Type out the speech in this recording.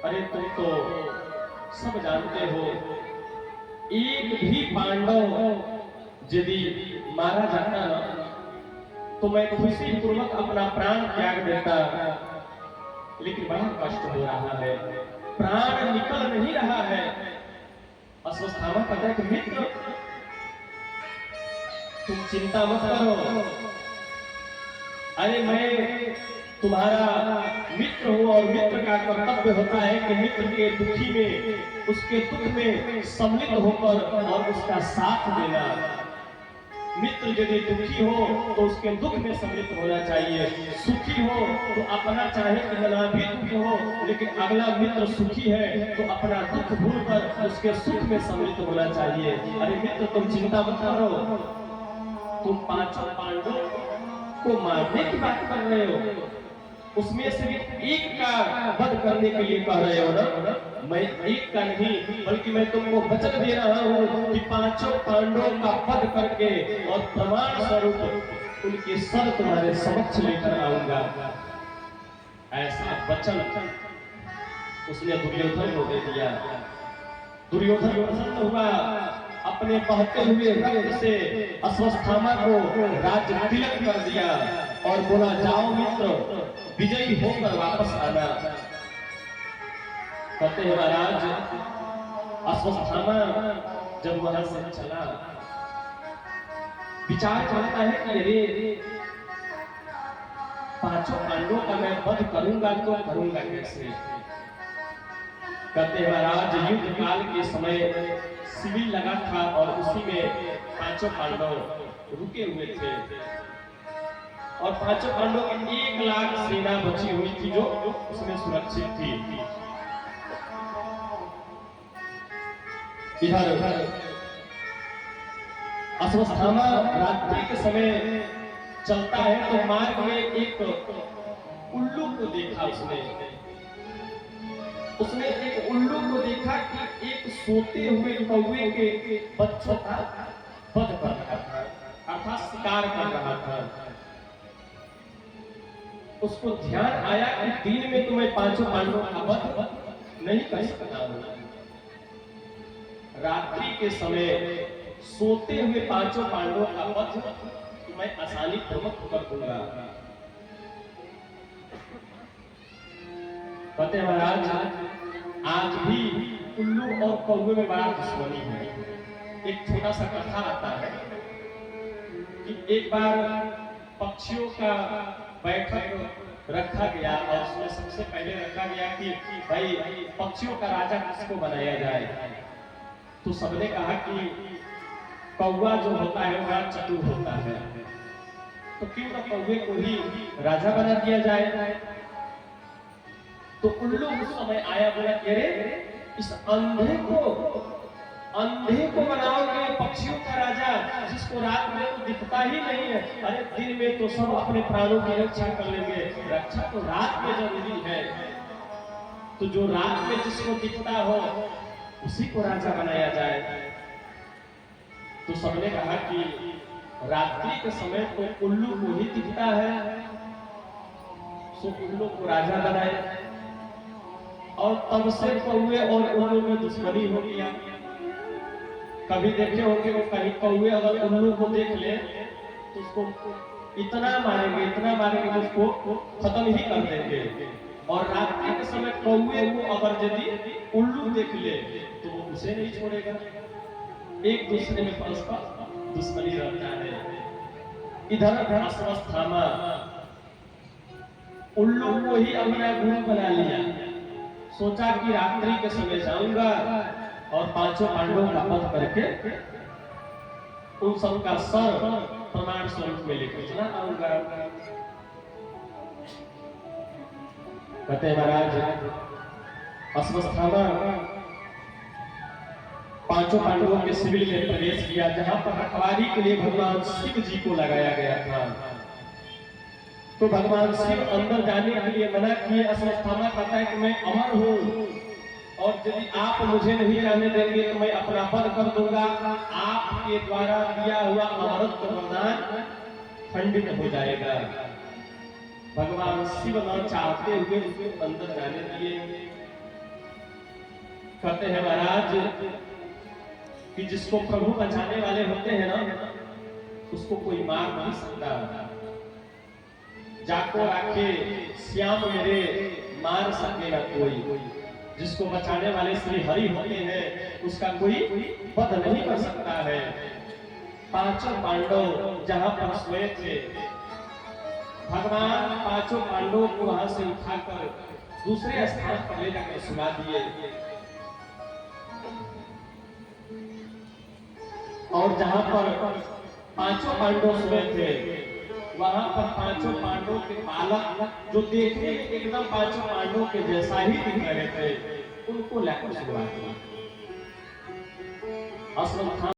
अरे तुम तो सब जानते हो, एक भी पांडव यदि मारा जाता ना तो मैं खुशी पूर्वक अपना प्राण त्याग देता, लेकिन बड़ा कष्ट हो रहा है, प्राण निकल नहीं रहा है। अश्वत्थामा कहता है कि मित्र तुम चिंता मत करो, अरे मैं तुम्हारा मित्र हूं और मित्र का कर्तव्य होता है कि मित्र के दुखी में, उसके दुख में सम्मिलित होकर और उसका साथ देना। मित्र यदि दुखी हो तो उसके दुख में सम्मिलित होना चाहिए, सुखी हो तो अपना चाहे कितना भी दुख हो लेकिन अगला मित्र सुखी है तो अपना दुख भूलकर उसके सुख में सम्मिलित होना चाहिए। अरे मित्र तुम चिंता मत करो, तुम पांचों पांडवों को मारने की बात कर रहे हो, उसमें सिर्फ एक का वध करने के लिए कह रहे हो ना? मैं एक का नहीं बल्कि मैं तुमको वचन दे रहा हूँ कि पांचों पांडवों का वध करके और प्रमाण स्वरूप उनके सर तुम्हारे समक्ष लेकर आऊंगा। ऐसा वचन उसने दुर्योधन को दे दिया। दुर्योधन प्रसन्न हुआ, अपने बहते हुए रक्त से अश्वत्थामा को राज्य तिलक कर दिया और बोला जाओ मित्र विजयी होकर वापस आना। कहते हैं महाराज अश्वत्थामा जब वहां से चला विचार करता है कि अरे पांचों पांडवों का मैं वध करूंगा तो करूंगा कैसे। कहते हैं महाराज युद्ध काल के समय शिविर लगा था और उसी में पांचों पांडव रुके हुए थे और पांचों पांडवों की 1 लाख सेना बची हुई थी जो उसमें सुरक्षित थी। इधर अश्वत्थामा रात्रि के समय चलता है तो मार्ग में एक उल्लू को देखा उसने एक उल्लू को देखा कि एक सोते हुए कौवे के बच्चों का वध कर रहा था, अर्थात शिकार कर रहा था। उसको ध्यान आया कि दिन में तो मैं पांचों पांडवों का वध नहीं कर सकता हूं, रात्रि के समय सोते हुए पांचों पांडवों का वध मैं आसानी पूर्वक कर दूंगा। कहते महाराज आज भी उल्लू और कौवे में बड़ा दुश्मनी है। एक छोटा सा कथा आता है कि एक बार पक्षियों का बैठक रखा गया और उसमें सबसे पहले रखा गया कि भाई पक्षियों का राजा किसको बनाया जाए। तो सबने कहा कि कौवा जो होता है वह चतुर होता है, तो क्यों ना कौवे को ही राजा बना दिया जाए। तो उल्लू उस समय आया, बोला अरे इस अंधे को बनाओगे पक्षियों का राजा, जिसको रात में तो दिखता ही नहीं है। अरे दिन में तो सब अपने प्राणों की रक्षा कर लेंगे, रक्षा तो रात में जरूरी है। तो जो रात में जिसको दिखता हो उसी को राजा बनाया जाए। तो सबने कहा कि रात्रि के समय तो उल्लू को ही दिखता है, सो उल्लू को राजा बनाए। और तब से कौवे और उल्लू में दुश्मनी हो गया। कभी देखे होंगे वो कहीं कौवे अगर उल्लू को देख ले तो उसको इतना मारेंगे उसको खत्म ही कर देंगे। और रात्रि के समय कौवे को अगर यदि उल्लू देख ले तो वो उसे नहीं छोड़ेगा, एक दूसरे में परस्पर दुश्मनी रहता है। इधर अश्वत्थामा उल्लू को ही अपना गुरु बना लिया, सोचा कि रात्रि के समय जाऊंगा और पांचों पांडवों का वध करके उन सबका सर प्रमाण स्वरूप में लेकर चला आऊंगा। कहते महाराज अश्वत्थामा पांचों पांडवों के शिविर में प्रवेश किया जहां पर रखवाली के लिए भगवान शिव जी को लगाया गया था। तो भगवान शिव अंदर जाने के लिए मना किए। अश्वत्थामा कहता है कि मैं अमर हूं और यदि आप मुझे नहीं जाने देंगे तो मैं अपना वध कर दूंगा, आपके द्वारा दिया हुआ अमरत्व वरदान खंडित हो जाएगा। भगवान शिव न चाहते हुए उसको अंदर जाने दिए। कहते हैं महाराज कि जिसको प्रभु बचाने वाले होते हैं ना, उसको कोई मार नहीं सकता। जाको राखे श्याम मेरे, मार सकेगा कोई। जिसको बचाने वाले श्री हरि होते हैं, उसका कोई वध नहीं कर सकता है। पांचों पांडव जहां पर सोए थे, भगवान पांचों पांडवों को वहां से उठाकर दूसरे स्थान पर ले जाकर सुला दिए। और जहां पर पांचों पांडव सोए थे, वहां पर पांचों पांडवों के बालक, जो देखने में एकदम पांचों पांडवों के जैसा ही दिख रहे थे, उनको लेकर सुला दिया। अश्वत्थामा